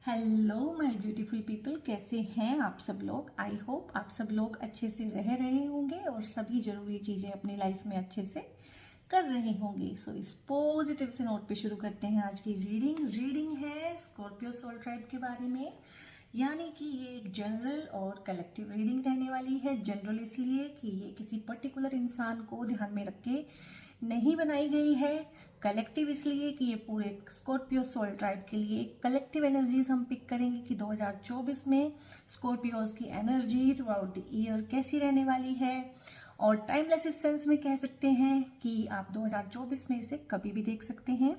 Hello my beautiful people, कैसे हैं आप सब लोग। आई होप आप सब लोग अच्छे से रह रहे होंगे और सभी ज़रूरी चीज़ें अपनी लाइफ में अच्छे से कर रहे होंगे। सो इस पॉजिटिव से नोट पे शुरू करते हैं आज की रीडिंग है स्कॉर्पियो सोल ट्राइब के बारे में। यानी कि ये एक जनरल और कलेक्टिव रीडिंग रहने वाली है। जनरल इसलिए कि ये किसी पर्टिकुलर इंसान को ध्यान में रख के नहीं बनाई गई है। कलेक्टिव इसलिए कि ये पूरे स्कॉर्पियो सोल ट्राइब के लिए कलेक्टिव एनर्जीज हम पिक करेंगे कि 2024 में स्कॉर्पियोज की energy through out the year कैसी रहने वाली है। और टाइमलेस इस सेंस में कह सकते हैं कि आप 2024 में इसे कभी भी देख सकते हैं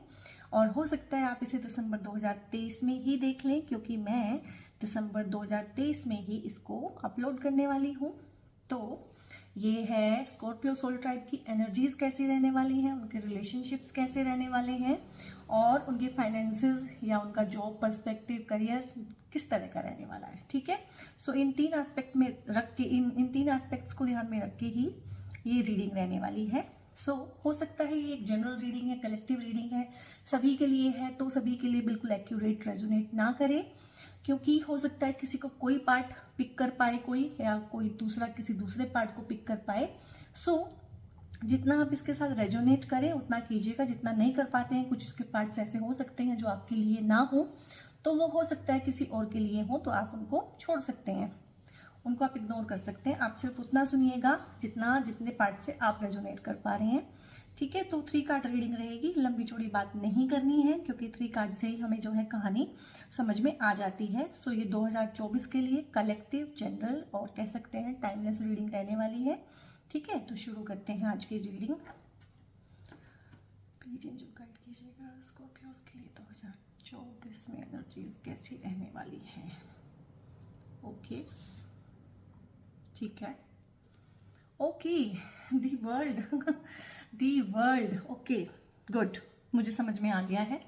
और हो सकता है आप इसे दिसंबर 2023 में ही देख लें, क्योंकि मैं दिसंबर 2023 में ही इसको अपलोड करने वाली हूँ। तो ये है स्कॉर्पियो सोल ट्राइब की एनर्जीज कैसी रहने वाली हैं, उनके रिलेशनशिप्स कैसे रहने वाले हैं और उनके फाइनेंसेस या उनका जॉब पर्सपेक्टिव करियर किस तरह का रहने वाला है। ठीक है, सो इन तीन एस्पेक्ट में रख के इन तीन एस्पेक्ट्स को ध्यान में रख के ही ये रीडिंग रहने वाली है। सो हो सकता है ये एक जनरल रीडिंग है, कलेक्टिव रीडिंग है, सभी के लिए है, तो सभी के लिए बिल्कुल एक्यूरेट रेजोनेट ना करे, क्योंकि हो सकता है किसी को कोई पार्ट पिक कर पाए कोई, या कोई दूसरा किसी दूसरे पार्ट को पिक कर पाए। सो जितना आप इसके साथ रेजोनेट करें उतना कीजिएगा, जितना नहीं कर पाते हैं, कुछ इसके पार्ट्स ऐसे हो सकते हैं जो आपके लिए ना हो, तो वो हो सकता है किसी और के लिए हो, तो आप उनको छोड़ सकते हैं, उनको आप इग्नोर कर सकते हैं। आप सिर्फ उतना सुनिएगा जितने पार्ट से आप रेजोनेट कर पा रहे हैं। ठीक है, तो 3 कार्ड रीडिंग रहेगी, लंबी चौड़ी बात नहीं करनी है, क्योंकि 3 कार्ड से ही हमें जो है कहानी समझ में आ जाती है। सो ये 2024 के लिए कलेक्टिव, जनरल और कह सकते हैं टाइमलेस रीडिंग रहने वाली है। ठीक है, तो शुरू करते हैं आज की रीडिंग। प्लीज जो गाइड कीजिएगा स्कॉर्पियोज के लिए 2024 में एनर्जीज कैसी रहने वाली है। ओके, ठीक है, okay, the world, okay, good, मुझे समझ में आ गया है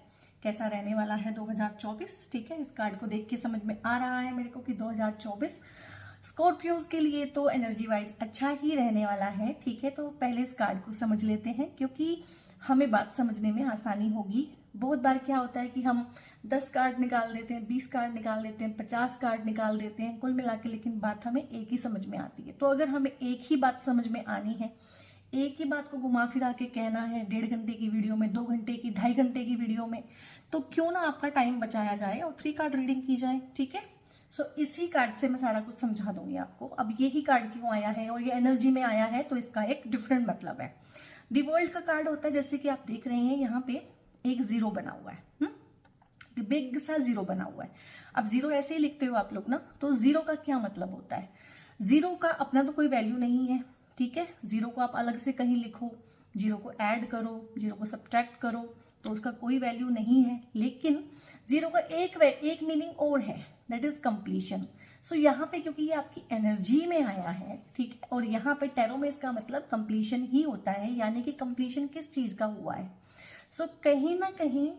कैसा रहने वाला है 2024। ठीक है, इस कार्ड को देख के समझ में आ रहा है मेरे को कि 2024 स्कॉर्पियोज के लिए तो एनर्जी वाइज अच्छा ही रहने वाला है। ठीक है, तो पहले इस कार्ड को समझ लेते हैं, क्योंकि हमें बात समझने में आसानी होगी। बहुत बार क्या होता है कि हम 10 कार्ड निकाल देते हैं, 20 कार्ड निकाल देते हैं, 50 कार्ड निकाल देते हैं, कुल मिला के लेकिन बात हमें एक ही समझ में आती है। तो अगर हमें एक ही बात समझ में आनी है, एक ही बात को घुमा फिरा के कहना है 1.5 घंटे की वीडियो में, 2 घंटे की, 2.5 घंटे की वीडियो में, तो क्यों ना आपका टाइम बचाया जाए और 3 कार्ड रीडिंग की जाए। ठीक है, सो इसी कार्ड से मैं सारा कुछ समझा दूंगी आपको। अब यही कार्ड क्यों आया है और ये एनर्जी में आया है, तो इसका एक डिफरेंट मतलब है। दी वर्ल्ड का कार्ड होता है, जैसे कि आप देख रहे हैं यहाँ पे एक 0 बना हुआ है, बिग सा 0 बना हुआ है। अब 0 ऐसे ही लिखते हो आप लोग ना, तो 0 का क्या मतलब होता है। 0 का अपना तो कोई वैल्यू नहीं है। ठीक है, 0 को आप अलग से कहीं लिखो, 0 को ऐड करो, 0 को सब्ट्रैक्ट करो, तो उसका कोई वैल्यू नहीं है। लेकिन 0 का एक मीनिंग और है, दैट इज कंप्लीशन। सो यहाँ पे क्योंकि ये आपकी एनर्जी में आया है, ठीक है, और यहाँ पे टैरो में इसका मतलब कंप्लीशन ही होता है, यानी कि कंप्लीशन किस चीज का हुआ है। सो कहीं ना कहीं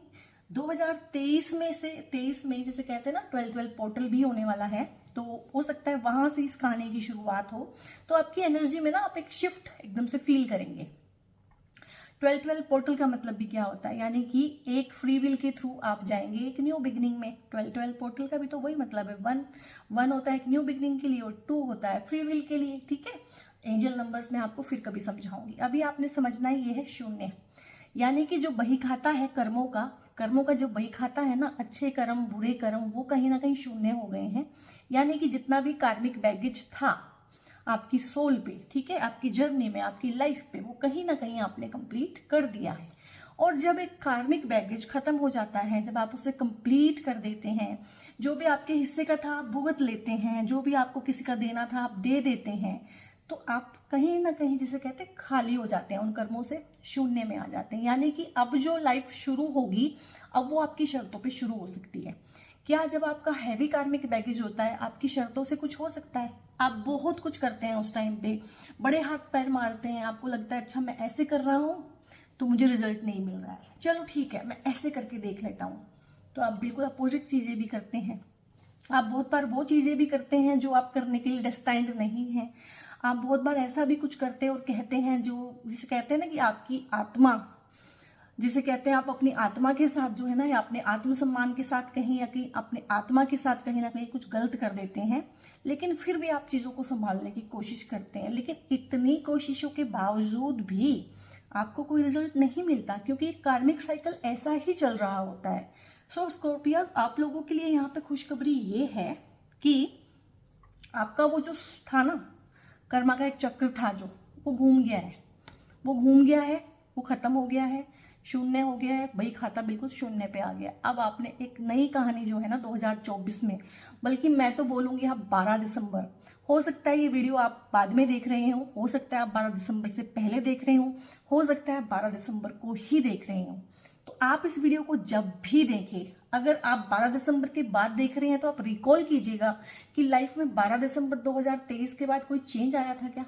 2023 में से 23 में जैसे कहते हैं ना 12 पोर्टल भी होने वाला है, तो हो सकता है वहां से इस कहानी की शुरुआत हो, तो आपकी एनर्जी में ना आप एक शिफ्ट एकदम से फील करेंगे। 12 पोर्टल का मतलब भी क्या होता है, यानी कि एक फ्री विल के थ्रू आप जाएंगे एक न्यू बिगनिंग में। 12 पोर्टल का भी तो वही मतलब है, 1 होता है एक न्यू बिगनिंग के लिए और 2 होता है फ्री विल के लिए। ठीक है, एंजल नंबर्स में आपको फिर कभी समझाऊंगी, अभी आपने समझना ही ये है 0, यानी कि जो बही खाता है कर्मों का जो बही खाता है ना, अच्छे कर्म बुरे कर्म, वो कहीं ना कहीं 0 हो गए हैं। यानी कि जितना भी कार्मिक बैगेज था आपकी सोल पे, ठीक है, आपकी जर्नी में, आपकी लाइफ पे, वो कहीं ना कहीं आपने कंप्लीट कर दिया है। और जब एक कार्मिक बैगेज खत्म हो जाता है, जब आप उसे कंप्लीट कर देते हैं, जो भी आपके हिस्से का था आप भुगत लेते हैं, जो भी आपको किसी का देना था आप दे देते हैं, तो आप कहीं ना कहीं जिसे कहते हैं खाली हो जाते हैं, उन कर्मों से 0 में आ जाते हैं। यानी कि अब जो लाइफ शुरू होगी, अब वो आपकी शर्तों पे शुरू हो सकती है। क्या जब आपका हैवी कार्मिक बैगेज होता है, आपकी शर्तों से कुछ हो सकता है, आप बहुत कुछ करते हैं उस टाइम पे, बड़े हाथ पैर मारते हैं, आपको लगता है अच्छा मैं ऐसे कर रहा हूँ तो मुझे रिजल्ट नहीं मिल रहा है, चलो ठीक है मैं ऐसे करके देख लेता हूँ, तो आप बिल्कुल अपोजिट चीजें भी करते हैं। आप बहुत बार वो चीजें भी करते हैं जो आप करने के लिए डेस्टाइन्ड नहीं है। आप बहुत बार ऐसा भी कुछ करते हैं और कहते हैं जो जिसे कहते हैं ना कि आपकी आत्मा जिसे कहते हैं आप अपनी आत्मा के साथ जो है ना, या अपने आत्मसम्मान के साथ कहीं या कहीं अपने आत्मा के साथ कहीं ना कहीं कुछ गलत कर देते हैं, लेकिन फिर भी आप चीज़ों को संभालने की कोशिश करते हैं, लेकिन इतनी कोशिशों के बावजूद भी आपको कोई रिजल्ट नहीं मिलता, क्योंकि कार्मिक साइकिल ऐसा ही चल रहा होता है। सो स्कॉर्पियो, आप लोगों के लिए यहाँ पे खुशखबरी ये है कि आपका वो जो था ना, कर्मा का एक चक्र था जो, वो घूम गया है, वो घूम गया है, वो खत्म हो गया है, शून्य हो गया है, बही खाता बिल्कुल शून्य पे आ गया। अब आपने एक नई कहानी जो है ना 2024 में, बल्कि मैं तो बोलूँगी आप 12 दिसंबर, हो सकता है ये वीडियो आप बाद में देख रहे हो सकता है आप 12 दिसंबर से पहले देख रहे हो सकता है आप 12 दिसंबर को ही देख रहे हो। तो आप इस वीडियो को जब भी देखें, अगर आप 12 दिसंबर के बाद देख रहे हैं तो आप रिकॉल कीजिएगा कि लाइफ में 12 दिसंबर 2023 के बाद कोई चेंज आया था क्या,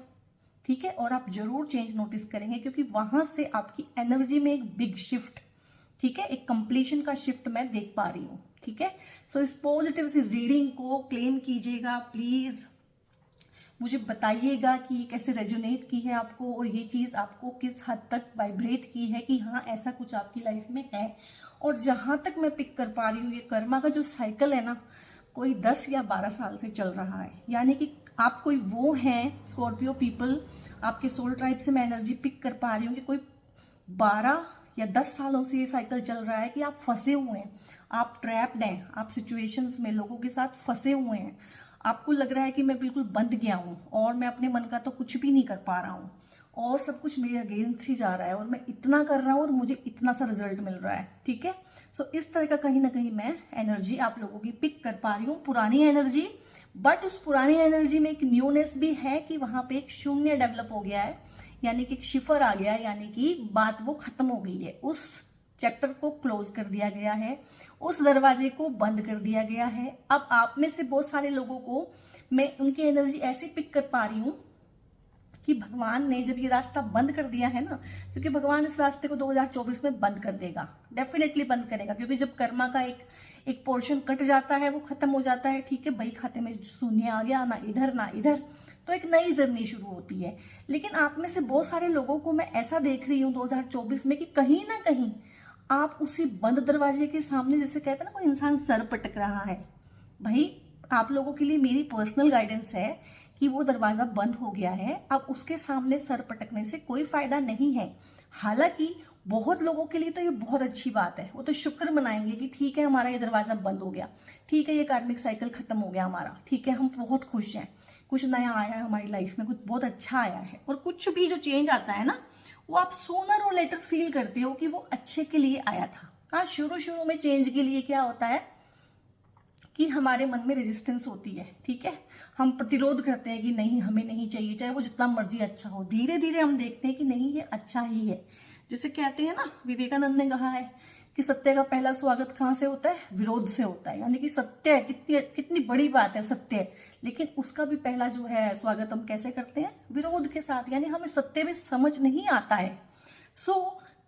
ठीक है। और आप जरूर चेंज नोटिस करेंगे, क्योंकि वहां से आपकी एनर्जी में एक बिग शिफ्ट, ठीक है, एक कंप्लीशन का शिफ्ट मैं देख पा रही हूँ, ठीक है। सो इस पॉजिटिव सी रीडिंग को क्लेम कीजिएगा प्लीज, मुझे बताइएगा कि कैसे रेजोनेट की है आपको, और ये चीज़ आपको किस हद तक वाइब्रेट की है कि हाँ ऐसा कुछ आपकी लाइफ में है। और जहाँ तक मैं पिक कर पा रही हूँ, ये कर्मा का जो साइकिल है ना, कोई 10 या 12 साल से चल रहा है। यानी कि आप कोई वो हैं स्कॉर्पियो पीपल, आपके सोल ट्राइब से मैं एनर्जी पिक कर पा रही हूँ कि कोई 12 या 10 सालों से ये साइकिल चल रहा है कि आप फंसे हुए हैं, आप ट्रैप्ड हैं, आप सिचुएशंस में लोगों के साथ फंसे हुए हैं। आपको लग रहा है कि मैं बिल्कुल बंद गया हूँ और मैं अपने मन का तो कुछ भी नहीं कर पा रहा हूँ, और सब कुछ मेरे अगेंस्ट ही जा रहा है, और मैं इतना कर रहा हूँ और मुझे इतना सा रिजल्ट मिल रहा है, ठीक है। सो इस तरह का कहीं ना कहीं मैं एनर्जी आप लोगों की पिक कर पा रही हूँ, पुरानी एनर्जी, बट उस पुरानी एनर्जी में एक न्यूनेस भी है कि वहां पे एक शून्य डेवलप हो गया है, यानी कि एक शिफर आ गया है, यानी कि बात वो खत्म हो गई है, उस चैप्टर को क्लोज कर दिया गया है, उस दरवाजे को बंद कर दिया गया है। अब आप में से बहुत सारे लोगों को मैं उनकी एनर्जी ऐसी पिक कर पा रही हूँ कि भगवान ने जब ये रास्ता बंद कर दिया है ना, क्योंकि भगवान इस रास्ते को 2024 में बंद कर देगा, डेफिनेटली बंद करेगा, क्योंकि जब कर्मा का एक पोर्शन कट जाता है, वो खत्म हो जाता है, ठीक है, बही खाते में शून्य आ गया, ना इधर ना इधर, तो एक नई जर्नी शुरू होती है। लेकिन आप में से बहुत सारे लोगों को मैं ऐसा देख रही हूँ 2024 में कि कहीं ना कहीं आप उसी बंद दरवाजे के सामने, जैसे कहते हैं ना कोई इंसान सर पटक रहा है, भाई आप लोगों के लिए मेरी पर्सनल गाइडेंस है कि वो दरवाजा बंद हो गया है, अब उसके सामने सर पटकने से कोई फायदा नहीं है। हालांकि बहुत लोगों के लिए तो ये बहुत अच्छी बात है, वो तो शुक्र मनाएंगे कि ठीक है हमारा ये दरवाजा बंद हो गया, ठीक है ये कार्मिक साइकिल खत्म हो गया हमारा, ठीक है हम बहुत खुश हैं, कुछ नया आया है हमारी लाइफ में, कुछ बहुत अच्छा आया है। और कुछ भी जो चेंज आता है ना, वो आप सूनर और लेटर फील करते हो कि वो अच्छे के लिए आया था। हाँ, शुरू में चेंज के लिए क्या होता है कि हमारे मन में रेजिस्टेंस होती है, ठीक है, हम प्रतिरोध करते हैं कि नहीं हमें नहीं चाहिए, चाहे वो जितना मर्जी अच्छा हो। धीरे धीरे हम देखते हैं कि नहीं ये अच्छा ही है। जैसे कहते हैं ना, विवेकानंद ने कहा है कि सत्य का पहला स्वागत कहाँ से होता है, विरोध से होता है। यानी कि सत्य कितनी बड़ी बात है सत्य, लेकिन उसका भी पहला जो है स्वागत हम कैसे करते हैं, विरोध के साथ। यानी हमें सत्य भी समझ नहीं आता है। सो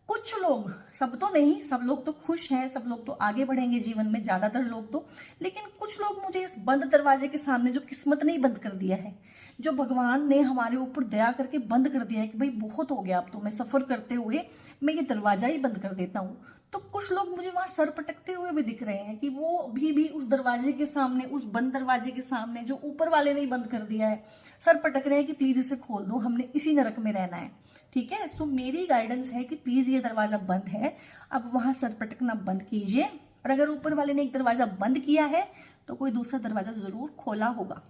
कुछ लोग, सब तो नहीं, सब लोग तो खुश हैं, सब लोग तो आगे बढ़ेंगे जीवन में, ज्यादातर लोग तो, लेकिन कुछ लोग मुझे इस बंद दरवाजे के सामने, जो किस्मत ने ही बंद कर दिया है, जो भगवान ने हमारे ऊपर दया करके बंद कर दिया है कि भाई बहुत हो गया, अब तो मैं सफर करते हुए मैं ये दरवाजा ही बंद कर देता हूँ, तो कुछ लोग मुझे वहां सर पटकते हुए भी दिख रहे हैं कि वो अभी भी उस दरवाजे के सामने, उस बंद दरवाजे के सामने जो ऊपर वाले ने ही बंद कर दिया है, सर पटक रहे हैं कि प्लीज इसे खोल दो, हमने इसी नरक में रहना है, ठीक है। सो मेरी गाइडेंस है कि प्लीज ये दरवाजा बंद है, अब वहां सर पटकना बंद कीजिए, और अगर ऊपर वाले ने एक दरवाजा बंद किया है तो कोई दूसरा दरवाजा जरूर खोला होगा,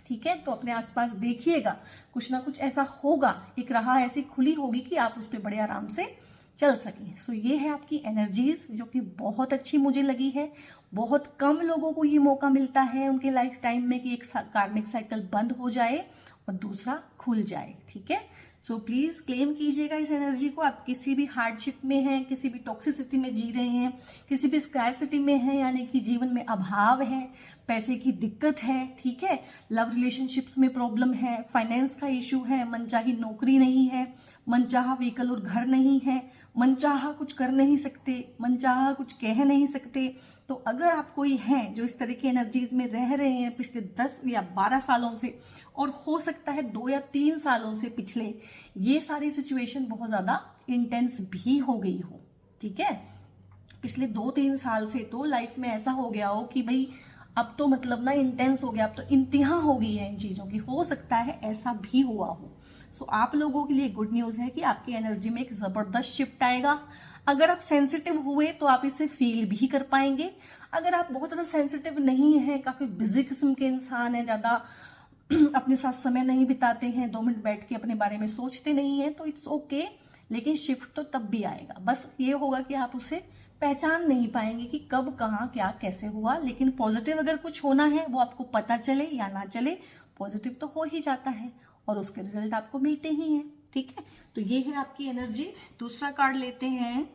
ठीक है। तो अपने आसपास देखिएगा, कुछ ना कुछ ऐसा होगा, एक राह ऐसी खुली होगी कि आप उस पर बड़े आराम से चल सकें। सो ये है आपकी एनर्जीज, जो कि बहुत अच्छी मुझे लगी है। बहुत कम लोगों को ये मौका मिलता है उनके लाइफ टाइम में कि एक कार्मिक साइकिल बंद हो जाए और दूसरा खुल जाए, ठीक है। सो प्लीज क्लेम कीजिएगा इस एनर्जी को। आप किसी भी हार्डशिप में हैं, किसी भी टॉक्सिसिटी में जी रहे हैं, किसी भी स्कैरसिटी में हैं, यानी कि जीवन में अभाव है, पैसे की दिक्कत है, ठीक है, लव रिलेशनशिप्स में प्रॉब्लम है, फाइनेंस का इशू है, मनचाही नौकरी नहीं है, मनचाहा व्हीकल और घर नहीं है, मनचाहा कुछ कर नहीं सकते, मनचाहा कुछ कह नहीं सकते, तो अगर आप कोई हैं जो इस तरह की एनर्जीज में रह रहे हैं पिछले 10 या 12 सालों से, और हो सकता है 2 या 3 सालों से पिछले, ये सारी सिचुएशन बहुत ज़्यादा इंटेंस भी हो गई हो, ठीक है। पिछले 2-3 साल से तो लाइफ में ऐसा हो गया हो कि भाई अब तो मतलब ना इंटेंस हो गया, अब तो इंतहा हो गई है इन चीजों की, हो सकता है ऐसा भी हुआ हो। सो आप लोगों के लिए गुड न्यूज है कि आपकी एनर्जी में एक जबरदस्त शिफ्ट आएगा। अगर आप सेंसिटिव हुए तो आप इसे फील भी कर पाएंगे। अगर आप बहुत ज्यादा सेंसिटिव नहीं है, काफी बिजी किस्म के इंसान है, ज्यादा अपने साथ समय नहीं बिताते हैं, 2 मिनट बैठ के अपने बारे में सोचते नहीं है, तो इट्स ओके। लेकिन शिफ्ट तो तब भी आएगा, बस ये होगा कि आप उसे पहचान नहीं पाएंगे कि कब कहाँ क्या कैसे हुआ। लेकिन पॉजिटिव अगर कुछ होना है वो आपको पता चले या ना चले, पॉजिटिव तो हो ही जाता है और उसके रिजल्ट आपको मिलते ही हैं। ठीक है, तो ये है आपकी एनर्जी। दूसरा कार्ड लेते हैं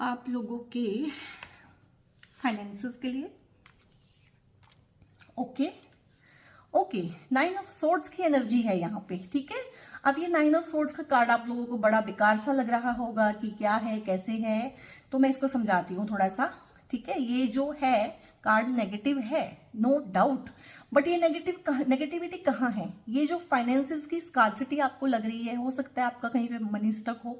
आप लोगों के फाइनेंसेस के लिए। ओके 9 ऑफ सोर्ड्स की एनर्जी है यहाँ पे। ठीक है, अब ये 9 ऑफ सोर्ड्स का कार्ड आप लोगों को बड़ा बेकार सा लग रहा होगा कि क्या है कैसे है, तो मैं इसको समझाती हूँ थोड़ा सा। ठीक है, ये जो है कार्ड नेगेटिव है, नो डाउट, बट ये नेगेटिविटी कहाँ है? ये जो फाइनेंसेस की स्कार्सिटी आपको लग रही है, हो सकता है आपका कहीं पे मनी स्टक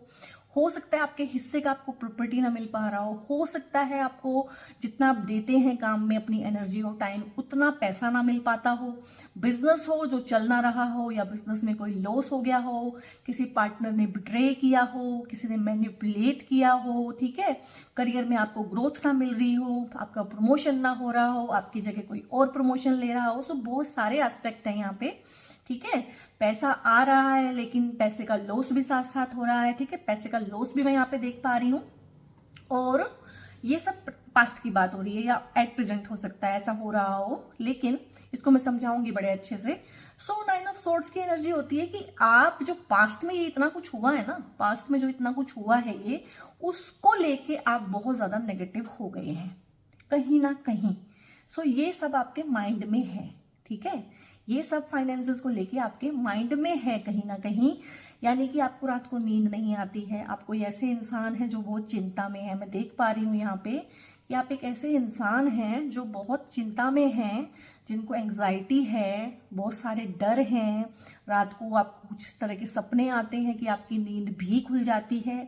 हो सकता है आपके हिस्से का आपको प्रॉपर्टी ना मिल पा रहा हो सकता है आपको जितना आप देते हैं काम में अपनी एनर्जी और टाइम उतना पैसा ना मिल पाता हो, बिजनेस हो जो चल ना रहा हो, या बिजनेस में कोई लॉस हो गया हो, किसी पार्टनर ने बिट्रे किया हो, किसी ने मैनिपुलेट किया हो। ठीक है, करियर में आपको ग्रोथ ना मिल रही हो, आपका प्रमोशन ना हो रहा हो, आपकी जगह कोई और प्रमोशन ले रहा हो। सो बहुत सारे एस्पेक्ट हैं यहाँ पे। ठीक है, पैसा आ रहा है लेकिन पैसे का लॉस भी साथ साथ हो रहा है। ठीक है, पैसे का लॉस भी मैं यहाँ पे देख पा रही हूँ, और ये सब पास्ट की बात हो रही है या एट प्रेजेंट हो सकता है ऐसा हो रहा हो, लेकिन इसको मैं समझाऊंगी बड़े अच्छे से। सो 9 ऑफ सोर्ड्स की एनर्जी होती है कि आप जो पास्ट में ये इतना कुछ हुआ है ना, पास्ट में जो इतना कुछ हुआ है ये, उसको लेके आप बहुत ज्यादा नेगेटिव हो गए हैं कहीं ना कहीं। सो ये सब आपके माइंड में है। ठीक है, ये सब फाइनेंसेस को लेके आपके माइंड में है कहीं ना कहीं, यानी कि आपको रात को नींद नहीं आती है। आप कोई ऐसे इंसान हैं जो बहुत चिंता में है। मैं देख पा रही हूँ यहाँ पे कि आप एक ऐसे इंसान हैं जो बहुत चिंता में हैं, जिनको एंग्जाइटी है, बहुत सारे डर हैं। रात को आपको कुछ तरह के सपने आते हैं कि आपकी नींद भी खुल जाती है।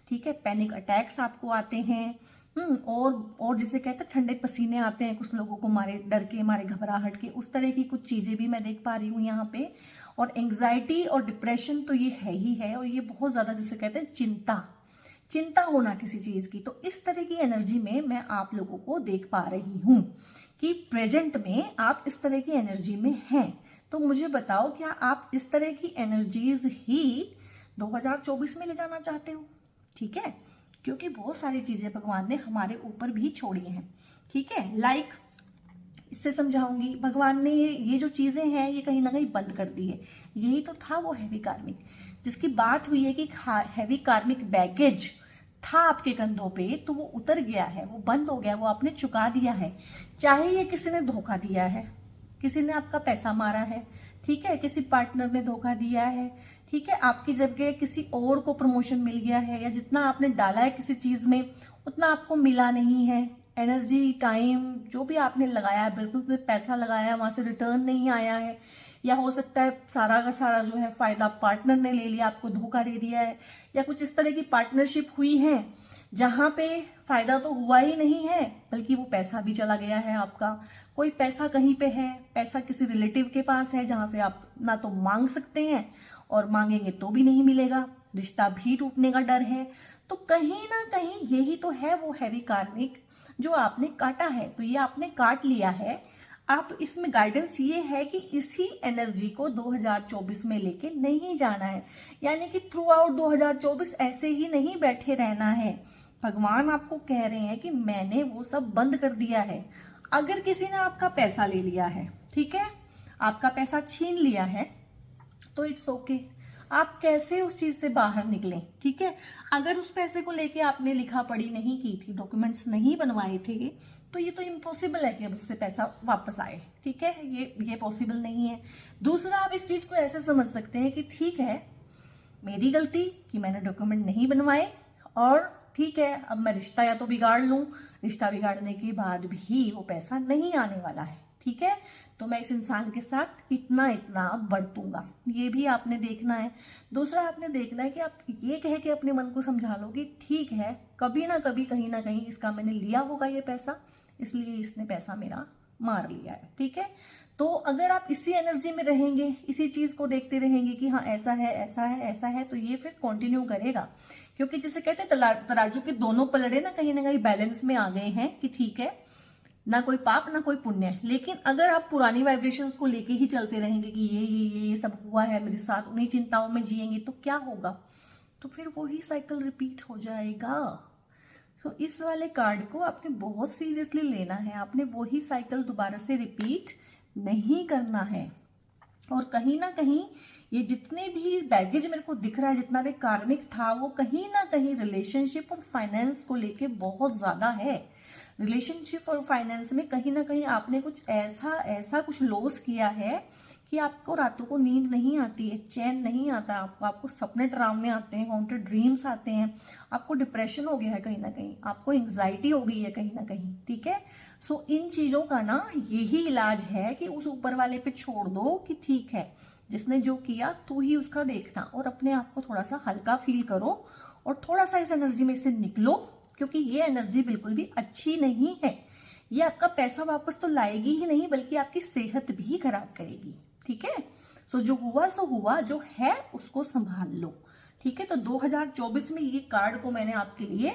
ठीक है, पैनिक अटैक्स आपको आते हैं। और जिसे कहते हैं ठंडे पसीने आते हैं कुछ लोगों को, मारे डर के, मारे घबराहट के, उस तरह की कुछ चीजें भी मैं देख पा रही हूँ यहाँ पे। और एंग्जाइटी और डिप्रेशन तो ये है ही है, और ये बहुत ज्यादा जिसे कहते हैं चिंता होना किसी चीज की। तो इस तरह की एनर्जी में मैं आप लोगों को देख पा रही हूँ कि प्रेजेंट में आप इस तरह की एनर्जी में हैं। तो मुझे बताओ, क्या आप इस तरह की एनर्जीज ही 2024 में ले जाना चाहते हो? ठीक है, क्योंकि बहुत सारी चीजें भगवान ने हमारे ऊपर भी छोड़ी हैं। ठीक है, लाइक इससे समझाऊंगी, भगवान ने ये जो चीजें हैं ये कहीं ना कहीं बंद कर दी है। यही तो था वो हैवी कार्मिक जिसकी बात हुई है कि हैवी कार्मिक बैगेज था आपके कंधों पे, तो वो उतर गया है, वो बंद हो गया, वो आपने चुका दिया है। चाहे ये किसी ने धोखा दिया है, किसी ने आपका पैसा मारा है, ठीक है, किसी पार्टनर ने धोखा दिया है, ठीक है, आपकी जगह किसी और को प्रमोशन मिल गया है, या जितना आपने डाला है किसी चीज में उतना आपको मिला नहीं है। एनर्जी, टाइम जो भी आपने लगाया है, बिजनेस में पैसा लगाया है, वहां से रिटर्न नहीं आया है, या हो सकता है सारा का सारा जो है फायदा पार्टनर ने ले लिया, आपको धोखा दे दिया है, या कुछ इस तरह की पार्टनरशिप हुई है जहां पे फायदा तो हुआ ही नहीं है बल्कि वो पैसा भी चला गया है आपका। कोई पैसा कहीं पे है, पैसा किसी रिलेटिव के पास है जहां से आप ना तो मांग सकते हैं और मांगेंगे तो भी नहीं मिलेगा, रिश्ता भी टूटने का डर है। तो कहीं ना कहीं यही तो है वो हैवी कार्मिक जो आपने काटा है। तो ये आपने काट लिया है। आप इसमें गाइडेंस ये है कि इसी एनर्जी को 2024 में लेके नहीं जाना है, यानी कि थ्रू आउट 2024 ऐसे ही नहीं बैठे रहना है। भगवान आपको कह रहे हैं कि मैंने वो सब बंद कर दिया है। अगर किसी ने आपका पैसा ले लिया है, ठीक है, आपका पैसा छीन लिया है, तो इट्स ओके, आप कैसे उस चीज से बाहर निकलें। ठीक है, अगर उस पैसे को लेके आपने लिखा पढ़ी नहीं की थी, डॉक्यूमेंट्स नहीं बनवाए थे, तो ये तो इम्पॉसिबल है कि अब उससे पैसा वापस आए। ठीक है, ये पॉसिबल नहीं है। दूसरा, आप इस चीज को ऐसे समझ सकते हैं कि ठीक है, मेरी गलती कि मैंने डॉक्यूमेंट नहीं बनवाए, और ठीक है, अब मैं रिश्ता या तो बिगाड़ लूं रिश्ता बिगाड़ने के बाद भी वो पैसा नहीं आने वाला है, ठीक है। तो मैं इस इंसान के साथ इतना इतना बरतूंगा, ये भी आपने देखना है। दूसरा आपने देखना है कि आप ये कह के अपने मन को समझा लो कि ठीक है, कभी ना कभी कहीं ना कहीं इसका मैंने लिया होगा ये पैसा, इसलिए इसने पैसा मेरा मार लिया है, ठीक है। तो अगर आप इसी एनर्जी में रहेंगे, इसी चीज को देखते रहेंगे कि हाँ ऐसा है ऐसा है ऐसा है, तो ये फिर कंटिन्यू करेगा। क्योंकि जिसे कहते हैं तराजू के दोनों पलड़े ना कहीं बैलेंस में आ गए हैं कि ठीक है, ना कोई पाप ना कोई पुण्य। लेकिन अगर आप पुरानी वाइब्रेशंस को लेके ही चलते रहेंगे कि ये सब हुआ है मेरे साथ, उन्हीं चिंताओं में जिएंगे, तो क्या होगा? तो फिर वही साइकिल रिपीट हो जाएगा। सो इस वाले कार्ड को आपने बहुत सीरियसली लेना है, आपने वही साइकिल दोबारा से रिपीट नहीं करना है। और कहीं ना कहीं ये जितने भी बैगेज मेरे को दिख रहा है, जितना भी कार्मिक था, वो कहीं ना कहीं रिलेशनशिप और फाइनेंस को लेके बहुत ज्यादा है। रिलेशनशिप और फाइनेंस में कहीं ना कहीं आपने कुछ ऐसा कुछ लॉस किया है कि आपको रातों को नींद नहीं आती है, चैन नहीं आता आपको सपने ड्रामे आते हैं, हॉन्टेड ड्रीम्स आते हैं, आपको डिप्रेशन हो गया है कहीं ना कहीं, आपको एंग्जाइटी हो गई है कहीं ना कहीं, ठीक है। सो इन चीजों का ना यही इलाज है कि उस ऊपर वाले पे छोड़ दो कि ठीक है, जिसने जो किया तू ही उसका देखना, और अपने आप को थोड़ा सा हल्का फील करो और थोड़ा सा इस एनर्जी में से निकलो, क्योंकि ये एनर्जी बिल्कुल भी अच्छी नहीं है। ये आपका पैसा वापस तो लाएगी ही नहीं, बल्कि आपकी सेहत भी खराब करेगी, ठीक है। सो जो हुआ सो हुआ, जो है उसको संभाल लो, ठीक है। तो 2024 में ये कार्ड को मैंने आपके लिए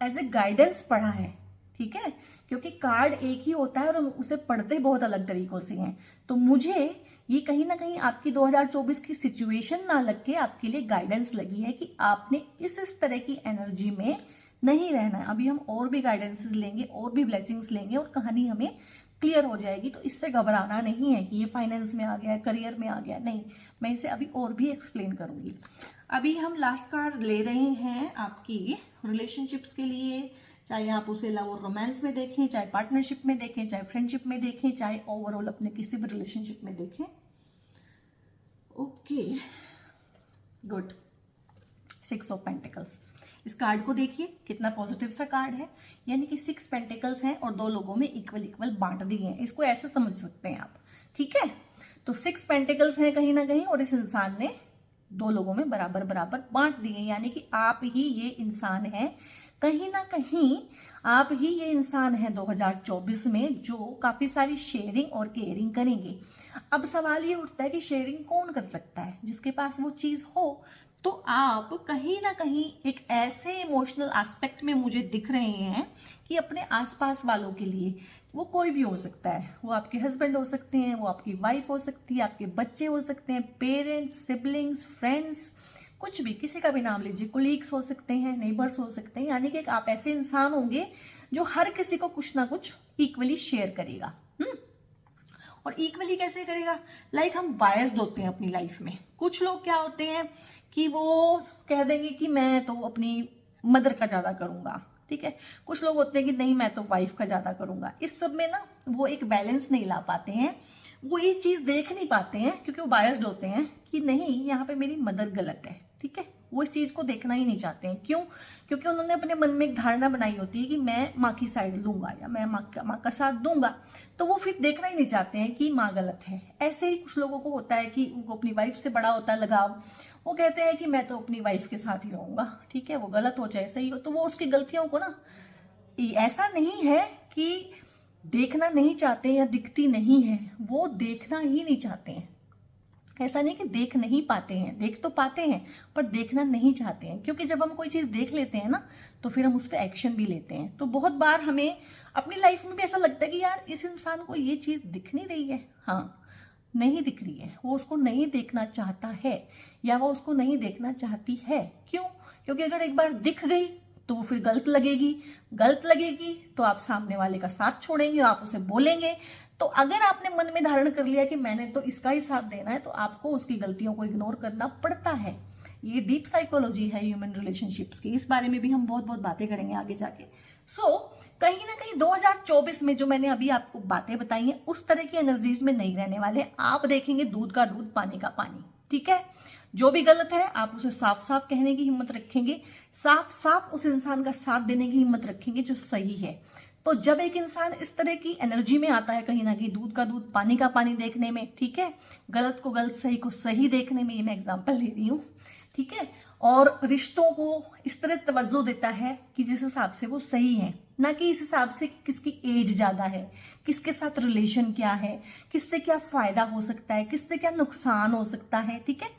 एज ए गाइडेंस पढ़ा है, ठीक है, क्योंकि कार्ड एक ही होता है और उसे पढ़ते बहुत अलग तरीकों से हैं। तो मुझे ये कहीं ना कहीं आपकी 2024 की सिचुएशन ना लग के आपके लिए गाइडेंस लगी है कि आपने इस तरह की एनर्जी में नहीं रहना है। अभी हम और भी गाइडेंसेस लेंगे, और भी ब्लेसिंग्स लेंगे, और कहानी हमें क्लियर हो जाएगी। तो इससे घबराना नहीं है कि ये फाइनेंस में आ गया, करियर में आ गया, नहीं, मैं इसे अभी और भी एक्सप्लेन करूंगी। अभी हम लास्ट कार्ड ले रहे हैं आपकी रिलेशनशिप्स के लिए, चाहे आप उसे लव और रोमांस में देखें, चाहे पार्टनरशिप में देखें, चाहे फ्रेंडशिप में देखें, चाहे ओवरऑल अपने किसी भी रिलेशनशिप में देखें। Okay, good. 6 ऑफ पेंटिकल्स, इस कार्ड को देखिए कितना पॉजिटिव सा कार्ड है, यानी कि 6 पेंटिकल्स हैं और 2 लोगों में इक्वल बांट दिए हैं, इसको ऐसे समझ सकते हैं आप, ठीक है। तो 6 पेंटिकल्स हैं कहीं ना कहीं, और इस इंसान ने 2 लोगों में बराबर बांट दिए, यानी कि आप ही ये इंसान है, कहीं ना कहीं आप ही ये इंसान है 2024 में जो काफी सारी शेयरिंग और केयरिंग करेंगे। अब सवाल ये उठता है कि शेयरिंग कौन कर सकता है? जिसके पास वो चीज हो। तो आप कहीं ना कहीं एक ऐसे इमोशनल एस्पेक्ट में मुझे दिख रहे हैं कि अपने आसपास वालों के लिए, वो कोई भी हो सकता है, वो आपके हस्बैंड हो सकते हैं, वो आपकी वाइफ हो सकती है, आपके बच्चे हो सकते हैं, पेरेंट्स, सिबलिंग्स, फ्रेंड्स, कुछ भी, किसी का भी नाम लीजिए, कोलीग्स हो सकते हैं, नेबर्स हो सकते हैं, यानी कि आप ऐसे इंसान होंगे जो हर किसी को कुछ ना कुछ इक्वली शेयर करेगा। और इक्वली कैसे करेगा? लाइक हम बायस्ड होते हैं अपनी लाइफ में। कुछ लोग क्या होते हैं कि वो कह देंगे कि मैं तो अपनी मदर का ज्यादा करूंगा, ठीक है। कुछ लोग होते हैं कि नहीं, मैं तो वाइफ का ज्यादा करूंगा। इस सब में ना वो एक बैलेंस नहीं ला पाते हैं, वो ये चीज देख नहीं पाते हैं, क्योंकि वो बायस्ड होते हैं कि नहीं, यहाँ पे मेरी मदर गलत है, ठीक है। वो इस चीज को देखना ही नहीं चाहते हैं। क्यों? क्योंकि उन्होंने अपने मन में एक धारणा बनाई होती है कि मैं माँ की साइड लूंगा या मैं माँ का साथ दूंगा, तो वो फिर देखना ही नहीं चाहते हैं कि माँ गलत है। ऐसे ही कुछ लोगों को होता है कि उनको अपनी वाइफ से बड़ा होता है लगाव, वो कहते हैं कि मैं तो अपनी वाइफ के साथ ही रहूंगा, ठीक है, वो गलत हो चाहे सही हो। तो वो उसकी गलतियों को ना, ऐसा नहीं है कि देखना नहीं चाहते या दिखती नहीं है, वो देखना ही नहीं चाहते हैं। ऐसा नहीं कि देख नहीं पाते हैं, देख तो पाते हैं पर देखना नहीं चाहते हैं, क्योंकि जब हम कोई चीज देख लेते हैं ना, तो फिर हम उस पर एक्शन भी लेते हैं। तो बहुत बार हमें अपनी लाइफ में भी ऐसा लगता है कि यार इस इंसान को ये चीज दिख नहीं रही है, हाँ नहीं दिख रही है, वो उसको नहीं देखना चाहता है या वो उसको नहीं देखना चाहती है। क्यों? क्योंकि अगर एक बार दिख गई तो वो फिर गलत लगेगी तो आप सामने वाले का साथ छोड़ेंगे, आप उसे बोलेंगे। तो अगर आपने मन में धारण कर लिया कि मैंने तो इसका ही साथ देना है, तो आपको उसकी गलतियों को इग्नोर करना पड़ता है। ये डीप साइकोलॉजी है ह्यूमन रिलेशनशिप्स की, इस बारे में भी हम बहुत बातें करेंगे आगे जाके। कहीं ना कहीं 2024 में जो मैंने अभी आपको बातें बताई हैं, उस तरह की एनर्जीज में नहीं रहने वाले। आप देखेंगे दूध का दूध, पानी का पानी, ठीक है। जो भी गलत है आप उसे साफ साफ कहने की हिम्मत रखेंगे, साफ साफ उस इंसान का साथ देने की हिम्मत रखेंगे जो सही है। तो जब एक इंसान इस तरह की एनर्जी में आता है, कहीं ना कहीं दूध का दूध पानी का पानी देखने में, ठीक है, गलत को गलत सही को सही देखने में, ये मैं एग्जांपल ले रही हूँ, ठीक है, और रिश्तों को इस तरह तवज्जो देता है कि जिस हिसाब से वो सही है, ना कि इस हिसाब से कि किसकी एज ज्यादा है, किसके साथ रिलेशन क्या है, किससे क्या फायदा हो सकता है, किससे क्या नुकसान हो सकता है, ठीक है।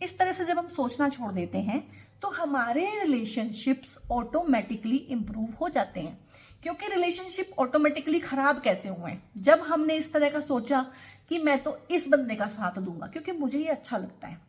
इस तरह से जब हम सोचना छोड़ देते हैं तो हमारे रिलेशनशिप्स ऑटोमेटिकली इंप्रूव हो जाते हैं। क्योंकि रिलेशनशिप ऑटोमेटिकली खराब कैसे हुए हैं? जब हमने इस तरह का सोचा कि मैं तो इस बंदे का साथ दूंगा क्योंकि मुझे ये अच्छा लगता है।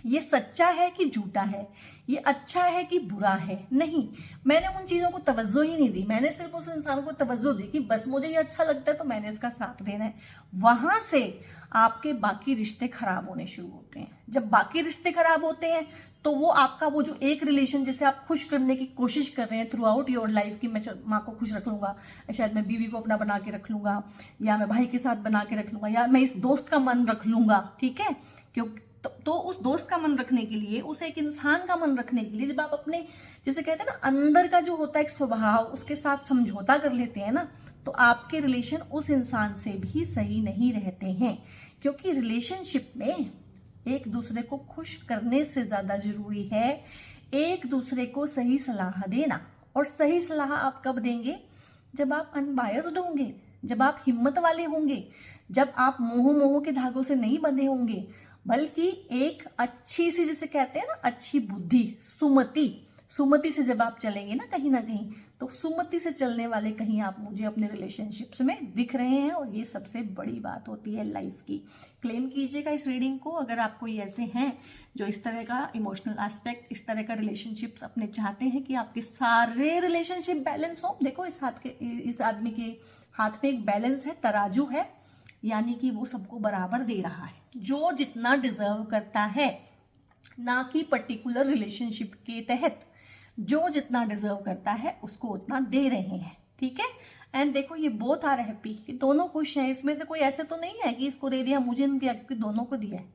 ये सच्चा है कि झूठा है, ये अच्छा है कि बुरा है? नहीं, मैंने उन चीजों को तवज्जो ही नहीं दी। मैंने सिर्फ उस इंसान को तवज्जो दी कि बस मुझे ये अच्छा लगता है तो मैंने इसका साथ देना है। वहां से आपके बाकी रिश्ते खराब होने शुरू होते हैं। जब बाकी रिश्ते खराब होते हैं तो वो आपका वो जो एक रिलेशन जिसे आप खुश करने की कोशिश कर रहे हैं थ्रू आउट योर लाइफ, कि मैं माँ को खुश रख लूंगा, शायद मैं बीवी को अपना बना के रख लूंगा, या मैं भाई के साथ बना के रख लूंगा, या मैं इस दोस्त का मन रख लूंगा, ठीक है, क्योंकि तो उस दोस्त का मन रखने के लिए, उस एक इंसान का मन रखने के लिए जब आप अपने, जैसे कहते हैं ना, अंदर का जो होता है एक स्वभाव, उसके साथ समझौता कर लेते हैं ना, तो आपके रिलेशन उस इंसान से भी सही नहीं रहते हैं। क्योंकि रिलेशनशिप में एक दूसरे को खुश करने से ज्यादा जरूरी है एक दूसरे को सही सलाह देना। और सही सलाह आप कब देंगे? जब आप अनबायस्ड होंगे, जब आप हिम्मत वाले होंगे, जब आप मोह के धागों से नहीं बंधे होंगे, बल्कि एक अच्छी सी, जिसे कहते हैं ना, अच्छी बुद्धि, सुमति से जब आप चलेंगे ना कहीं, तो सुमति से चलने वाले कहीं आप मुझे अपने रिलेशनशिप्स में दिख रहे हैं। और ये सबसे बड़ी बात होती है लाइफ की। क्लेम कीजिएगा इस रीडिंग को अगर आप कोई ऐसे हैं जो इस तरह का इमोशनल एस्पेक्ट, इस तरह का रिलेशनशिप्स अपने चाहते हैं कि आपके सारे रिलेशनशिप बैलेंस हो। देखो इस आदमी के हाथ में एक बैलेंस है, तराजू है, यानी कि वो सबको बराबर दे रहा है, जो जितना डिजर्व करता है, ना कि पर्टिकुलर रिलेशनशिप के तहत। जो जितना डिजर्व करता है उसको उतना दे रहे हैं, ठीक है। एंड देखो ये बोथ आर हैप्पी, कि दोनों खुश हैं। इसमें से कोई ऐसे तो नहीं है कि इसको दे दिया मुझे नहीं दिया, क्योंकि दोनों को दिया है।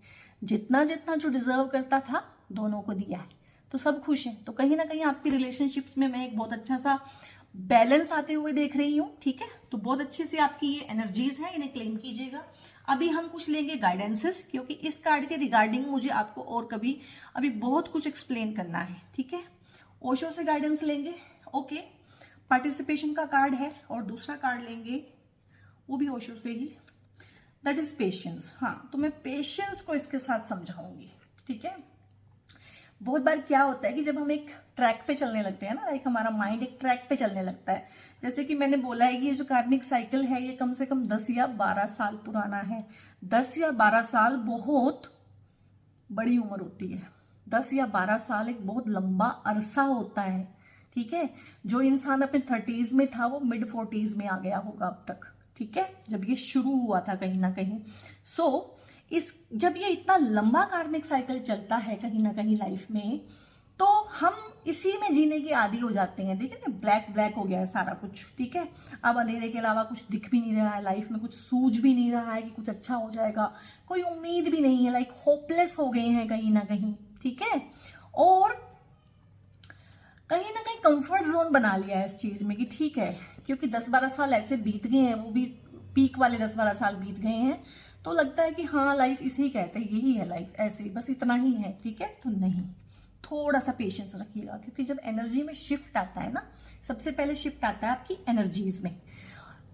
जितना जितना जो डिजर्व करता था दोनों को दिया है, तो सब खुश हैं। तो कहीं ना कहीं आपकी रिलेशनशिप्स में मैं एक बहुत अच्छा सा बैलेंस आते हुए देख रही हूँ, ठीक है। तो बहुत अच्छे से आपकी ये एनर्जीज है, इन्हें क्लेम कीजिएगा। अभी हम कुछ लेंगे गाइडेंसेस, क्योंकि इस कार्ड के रिगार्डिंग मुझे आपको और कभी अभी बहुत कुछ एक्सप्लेन करना है, ठीक है। ओशो से गाइडेंस लेंगे, ओके। पार्टिसिपेशन का कार्ड है, और दूसरा कार्ड लेंगे वो भी ओशो से ही, दैट इज पेशेंस। हाँ, तो मैं पेशेंस को इसके साथ समझाऊंगी, ठीक है। बहुत बार क्या होता है कि जब हम एक ट्रैक पे चलने लगते हैं ना, लाइक हमारा माइंड एक ट्रैक पे चलने लगता है। जैसे कि मैंने बोला है कि ये जो कार्मिक साइकिल है ये कम से कम 10 या 12 साल पुराना है। 10 या 12 साल बहुत बड़ी उम्र होती है। 10 या 12 साल एक बहुत लंबा अरसा होता है, ठीक है। जो इंसान अपने 30s में था वो मिड 40s में आ गया होगा अब तक, ठीक है, जब ये शुरू हुआ था कहीं ना कहीं। जब ये इतना लंबा कार्मिक साइकिल चलता है कहीं ना कहीं लाइफ में, तो हम इसी में जीने के आदी हो जाते हैं। देखिए ना, ब्लैक ब्लैक हो गया है सारा कुछ, ठीक है। अब अंधेरे के अलावा कुछ दिख भी नहीं रहा है लाइफ में, कुछ सूझ भी नहीं रहा है कि कुछ अच्छा हो जाएगा, कोई उम्मीद भी नहीं है, लाइक होपलेस हो गए हैं कहीं ना कहीं, ठीक है। और कहीं ना कहीं कंफर्ट जोन बना लिया है इस चीज में कि ठीक है, क्योंकि 10-12 साल ऐसे बीत गए हैं, वो भी पीक वाले 10-12 साल बीत गए हैं, तो लगता है कि हाँ लाइफ इसे ही कहते हैं, यही है लाइफ, ऐसे ही बस इतना ही है, ठीक है। तो नहीं, थोड़ा सा पेशेंस रखिएगा, क्योंकि जब एनर्जी में शिफ्ट आता है ना, सबसे पहले शिफ्ट आता है आपकी एनर्जीज में।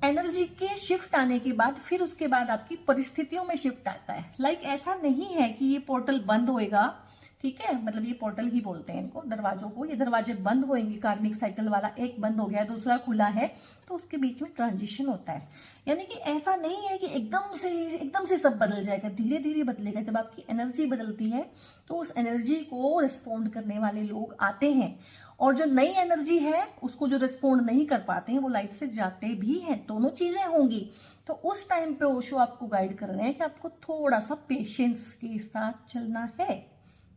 एनर्जी के शिफ्ट आने के बाद फिर उसके बाद आपकी परिस्थितियों में शिफ्ट आता है। लाइक ऐसा नहीं है कि ये पोर्टल बंद होएगा, ठीक है, मतलब ये पोर्टल ही बोलते हैं इनको, दरवाजों को, ये दरवाजे बंद होंगे। कार्मिक साइकिल वाला एक बंद हो गया, दूसरा खुला है, तो उसके बीच में ट्रांजिशन होता है। यानी कि ऐसा नहीं है कि एकदम से सब बदल जाएगा, धीरे धीरे बदलेगा। जब आपकी एनर्जी बदलती है तो उस एनर्जी को रिस्पॉन्ड करने वाले लोग आते हैं, और जो नई एनर्जी है उसको जो रिस्पॉन्ड नहीं कर पाते हैं वो लाइफ से जाते भी हैं। दोनों चीजें होंगी। तो उस टाइम पे ओशो आपको गाइड कर रहे हैं कि आपको थोड़ा सा पेशेंस के साथ चलना है।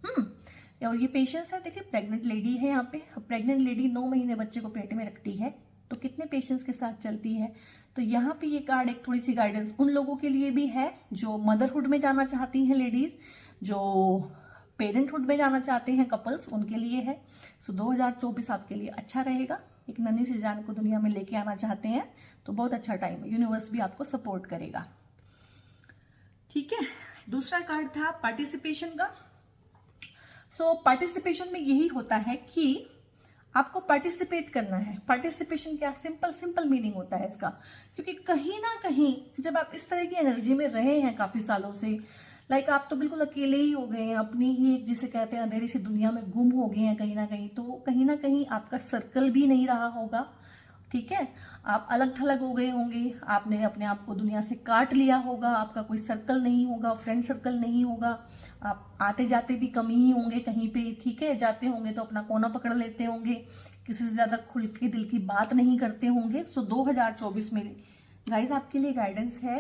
और ये पेशेंस है, देखिए प्रेग्नेंट लेडी है यहाँ पे। प्रेग्नेंट लेडी 9 महीने बच्चे को पेट में रखती है, तो कितने पेशेंस के साथ चलती है। तो यहाँ पे ये कार्ड एक थोड़ी सी गाइडेंस उन लोगों के लिए भी है जो मदरहुड में जाना चाहती हैं, लेडीज जो पेरेंटहुड में जाना चाहते हैं कपल्स, उनके लिए है। सो 2024 आपके लिए अच्छा रहेगा। एक नन्ही सी जान को दुनिया में लेके आना चाहते हैं तो बहुत अच्छा टाइम है, यूनिवर्स भी आपको सपोर्ट करेगा। ठीक है, दूसरा कार्ड था पार्टिसिपेशन का। सो पार्टिसिपेशन में यही होता है कि आपको पार्टिसिपेट करना है। पार्टिसिपेशन क्या, सिंपल मीनिंग होता है इसका, क्योंकि कहीं ना कहीं जब आप इस तरह की एनर्जी में रहे हैं काफी सालों से, लाइक आप तो बिल्कुल अकेले ही हो गए हैं, अपनी ही जिसे कहते हैं अंधेरी सी दुनिया में गुम हो गए हैं कहीं ना कहीं आपका सर्कल भी नहीं रहा होगा। ठीक है, आप अलग थलग हो गए होंगे, आपने अपने आप को दुनिया से काट लिया होगा, आपका कोई सर्कल नहीं होगा, फ्रेंड सर्कल नहीं होगा, आप आते जाते भी कम ही होंगे कहीं पे। ठीक है, जाते होंगे तो अपना कोना पकड़ लेते होंगे, किसी से ज्यादा खुल के दिल की बात नहीं करते होंगे। सो 2024 में गाइस आपके लिए गाइडेंस है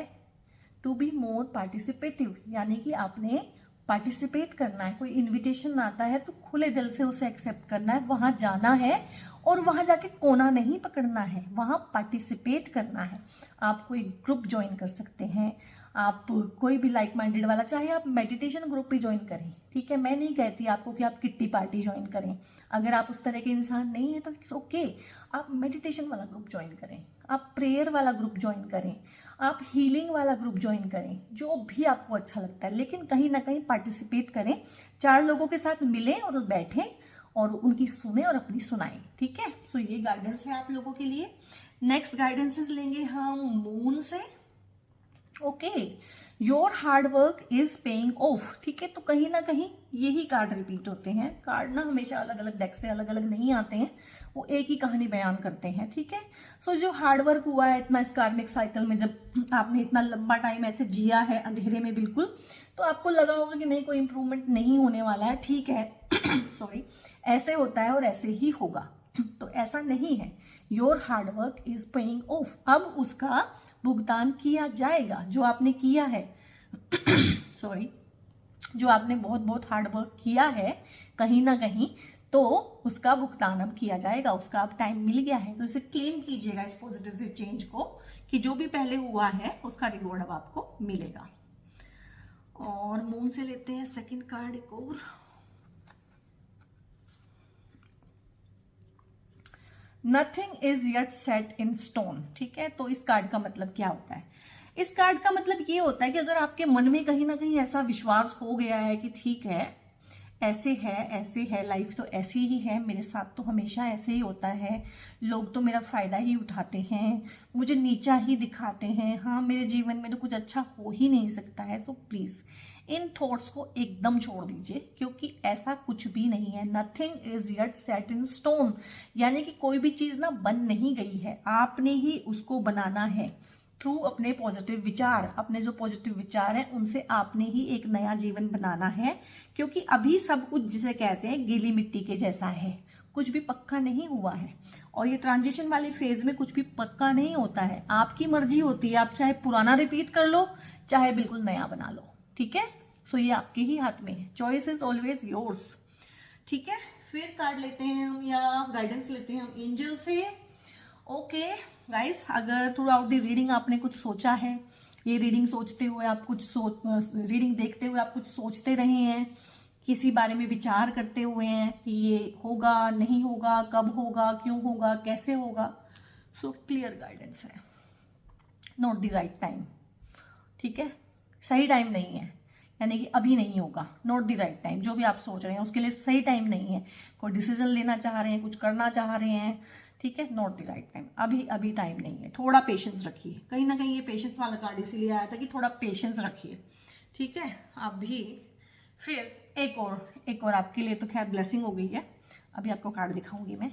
टू बी मोर पार्टिसिपेटिव, यानी कि आपने पार्टिसिपेट करना है। कोई इनविटेशन आता है तो खुले दिल से उसे एक्सेप्ट करना है, वहां जाना है और वहां जाके कोना नहीं पकड़ना है, वहां पार्टिसिपेट करना है। आप कोई ग्रुप ज्वाइन कर सकते हैं, आप कोई भी लाइक माइंडेड वाला, चाहे आप मेडिटेशन ग्रुप भी ज्वाइन करें। ठीक है, मैं नहीं कहती आपको कि आप किट्टी पार्टी ज्वाइन करें, अगर आप उस तरह के इंसान नहीं है तो इट्स ओके। आप मेडिटेशन वाला ग्रुप ज्वाइन करें, आप प्रेयर वाला ग्रुप ज्वाइन करें, आप हीलिंग वाला ग्रुप ज्वाइन करें, जो भी आपको अच्छा लगता है, लेकिन कहीं ना कहीं पार्टिसिपेट करें। 4 लोगों के साथ मिलें और बैठें और उनकी सुने और अपनी सुनाएं। ठीक है, सो ये गाइडेंस है आप लोगों के लिए। नेक्स्ट गाइडेंसेस लेंगे हम मून से। Okay, your hard work is paying off. ठीक है, तो कहीं ना कहीं यही कार्ड रिपीट होते हैं। कार्ड ना हमेशा अलग अलग डेक से अलग अलग नहीं आते हैं, वो एक ही कहानी बयान करते हैं। ठीक है, सो जो हार्ड वर्क हुआ है इतना इस कार्मिक साइकिल में, जब आपने इतना लंबा टाइम ऐसे जिया है अंधेरे में बिल्कुल, तो आपको लगा होगा कि नहीं कोई इंप्रूवमेंट नहीं होने वाला है। ठीक है सॉरी, ऐसे होता है और ऐसे ही होगा, तो ऐसा नहीं है। Your hard work is paying off, अब उसका भुगतान किया जाएगा जो आपने किया है सॉरी, जो आपने बहुत बहुत हार्ड वर्क किया है कहीं ना कहीं, तो उसका भुगतान अब किया जाएगा, उसका अब टाइम मिल गया है। तो इसे क्लेम कीजिएगा इस पॉजिटिव से चेंज को, कि जो भी पहले हुआ है उसका रिवॉर्ड अब आपको मिलेगा। और मून से लेते हैं सेकंड कार्ड एक और। Nothing is yet set in stone. ठीक है, तो इस कार्ड का मतलब क्या होता है? इस कार्ड का मतलब ये होता है कि अगर आपके मन में कहीं ना कहीं ऐसा विश्वास हो गया है कि ठीक है ऐसे है, लाइफ तो ऐसी ही है, मेरे साथ तो हमेशा ऐसे ही होता है, लोग तो मेरा फायदा ही उठाते हैं, मुझे नीचा ही दिखाते हैं, हाँ मेरे जीवन में तो कुछ अच्छा हो ही नहीं सकता है, तो प्लीज इन थॉट्स को एकदम छोड़ दीजिए, क्योंकि ऐसा कुछ भी नहीं है। Nothing is yet set in stone, यानी कि कोई भी चीज ना बन नहीं गई है, आपने ही उसको बनाना है थ्रू अपने पॉजिटिव विचार। अपने जो पॉजिटिव विचार हैं उनसे आपने ही एक नया जीवन बनाना है, क्योंकि अभी सब कुछ जिसे कहते हैं गीली मिट्टी के जैसा है, कुछ भी पक्का नहीं हुआ है। और ये ट्रांजिशन वाले फेज में कुछ भी पक्का नहीं होता है, आपकी मर्जी होती है, आप चाहे पुराना रिपीट कर लो चाहे बिल्कुल नया बना लो। ठीक है, सो ये आपके ही हाथ में है, चॉइस इज ऑलवेज योर्स। ठीक है, फिर कार्ड लेते हैं हम या गाइडेंस लेते हैं हम एंजल से। ओके गाइस, अगर थ्रू आउट द रीडिंग आपने कुछ सोचा है, ये रीडिंग सोचते हुए आप रीडिंग देखते हुए आप कुछ सोचते रहे हैं, किसी बारे में विचार करते हुए हैं कि ये होगा नहीं होगा, कब होगा, क्यों होगा, कैसे होगा, सो क्लियर गाइडेंस है, नॉट द राइट टाइम। ठीक है, सही टाइम नहीं है, यानी कि अभी नहीं होगा, नॉट द राइट टाइम। जो भी आप सोच रहे हैं उसके लिए सही टाइम नहीं है। कोई डिसीजन लेना चाह रहे हैं, कुछ करना चाह रहे हैं, ठीक है, नॉट द राइट टाइम, अभी टाइम नहीं है, थोड़ा पेशेंस रखिए। कहीं ना कहीं ये पेशेंस वाला कार्ड इसीलिए आया था कि थोड़ा पेशेंस रखिए। ठीक है, अभी फिर एक और आपके लिए तो खैर ब्लेसिंग हो गई है। अभी आपको कार्ड दिखाऊंगी मैं।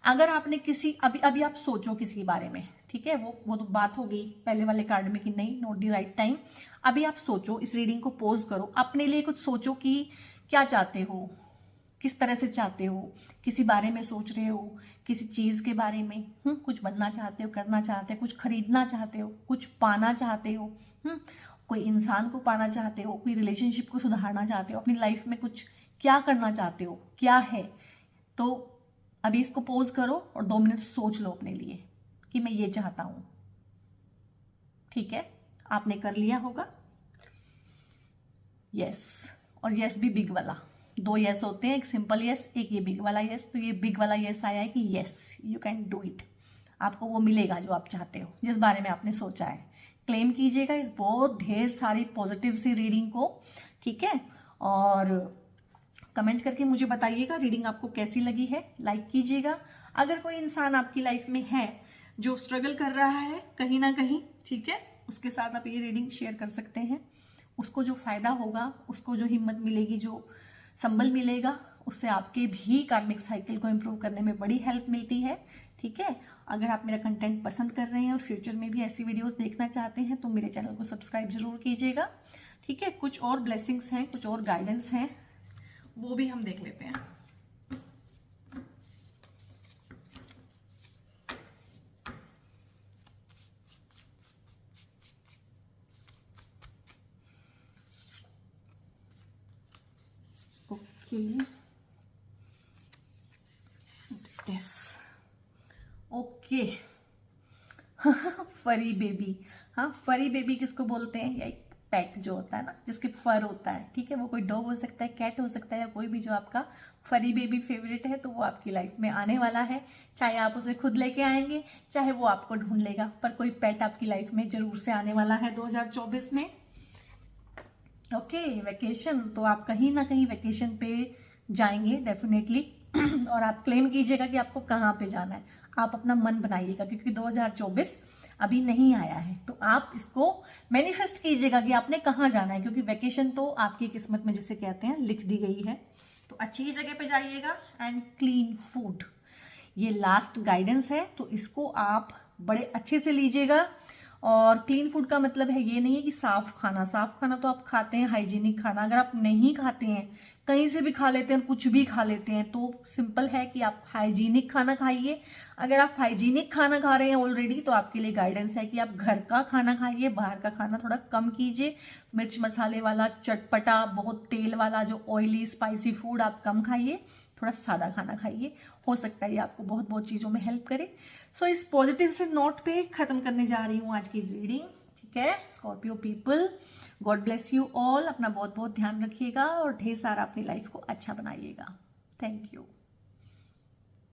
अगर आपने किसी अभी आप सोचो किसी बारे में, ठीक है, वो तो बात हो गई पहले वाले कार्ड में कि नहीं नॉट द राइट टाइम। अभी आप सोचो, इस रीडिंग को पॉज करो, अपने लिए कुछ सोचो कि क्या चाहते हो, किस तरह से चाहते हो, किसी बारे में सोच रहे हो, किसी चीज के बारे में, कुछ बनना चाहते हो, करना चाहते हो, कुछ खरीदना चाहते हो, कुछ पाना चाहते हो, कोई इंसान को पाना चाहते हो, कोई रिलेशनशिप को सुधारना चाहते हो, अपनी लाइफ में कुछ क्या करना चाहते हो, क्या है। तो अभी इसको पॉज करो और 2 मिनट सोच लो अपने लिए कि मैं ये चाहता हूं। ठीक है, आपने कर लिया होगा, यस, और यस भी बिग वाला। दो यस होते हैं, एक सिंपल यस, एक ये बिग वाला यस। तो ये बिग वाला यस आया है कि yes you can do it, आपको वो मिलेगा जो आप चाहते हो, जिस बारे में आपने सोचा है। क्लेम कीजिएगा इस बहुत ढेर सारी पॉजिटिव सी रीडिंग को, ठीक है। और कमेंट करके मुझे बताइएगा रीडिंग आपको कैसी लगी है, लाइक कीजिएगा। अगर कोई इंसान आपकी लाइफ में है जो स्ट्रगल कर रहा है कहीं ना कहीं, ठीक है, उसके साथ आप ये रीडिंग शेयर कर सकते हैं। उसको जो फायदा होगा, उसको जो हिम्मत मिलेगी, जो संबल मिलेगा, उससे आपके भी कार्मिक साइकिल को इम्प्रूव करने में बड़ी हेल्प मिलती है, ठीक है। अगर आप मेरा कंटेंट पसंद कर रहे हैं और फ्यूचर में भी ऐसी वीडियोस देखना चाहते हैं तो मेरे चैनल को सब्सक्राइब जरूर कीजिएगा, ठीक है। कुछ और ब्लेसिंग्स हैं, कुछ और गाइडेंस हैं, वो भी हम देख लेते हैं। ओके फरी बेबी, हाँ फरी बेबी किसको बोलते हैं? या एक पेट जो होता है ना, जिसके फर होता है, ठीक है। वो कोई डॉग हो सकता है, कैट हो सकता है, या कोई भी जो आपका फरी बेबी फेवरेट है, तो वो आपकी लाइफ में आने वाला है। चाहे आप उसे खुद लेके आएंगे, चाहे वो आपको ढूंढ लेगा, पर कोई पेट आपकी लाइफ में जरूर से आने वाला है 2024 में। ओके वेकेशन, तो आप कहीं ना कहीं वेकेशन पे जाएंगे डेफिनेटली और आप क्लेम कीजिएगा कि आपको कहाँ पे जाना है। आप अपना मन बनाइएगा, क्योंकि 2024 अभी नहीं आया है, तो आप इसको मैनिफेस्ट कीजिएगा कि आपने कहाँ जाना है, क्योंकि वेकेशन तो आपकी किस्मत में जिसे कहते हैं लिख दी गई है। तो अच्छी जगह पे जाइएगा एंड क्लीन फूड, ये लास्ट गाइडेंस है, तो इसको आप बड़े अच्छे से लीजिएगा। और क्लीन फूड का मतलब है ये नहीं है कि साफ खाना, साफ खाना तो आप खाते हैं, हाइजीनिक खाना। अगर आप नहीं खाते हैं, कहीं से भी खा लेते हैं, कुछ भी खा लेते हैं, तो सिंपल है कि आप हाइजीनिक खाना खाइए। अगर आप हाइजीनिक खाना खा रहे हैं ऑलरेडी, तो आपके लिए गाइडेंस है कि आप घर का खाना खाइए, बाहर का खाना थोड़ा कम कीजिए। मिर्च मसाले वाला, चटपटा, बहुत तेल वाला, जो ऑयली स्पाइसी फूड आप कम खाइए, थोड़ा सादा खाना खाइए। हो सकता है ये आपको बहुत बहुत चीज़ों में हेल्प करे। सो इस पॉजिटिव से नोट पे खत्म करने जा रही हूँ आज की रीडिंग, ठीक है। Scorpio people, God bless you all. अपना बहुत बहुत ध्यान रखिएगा और ढेर सारा अपनी लाइफ को अच्छा बनाइएगा। Thank you.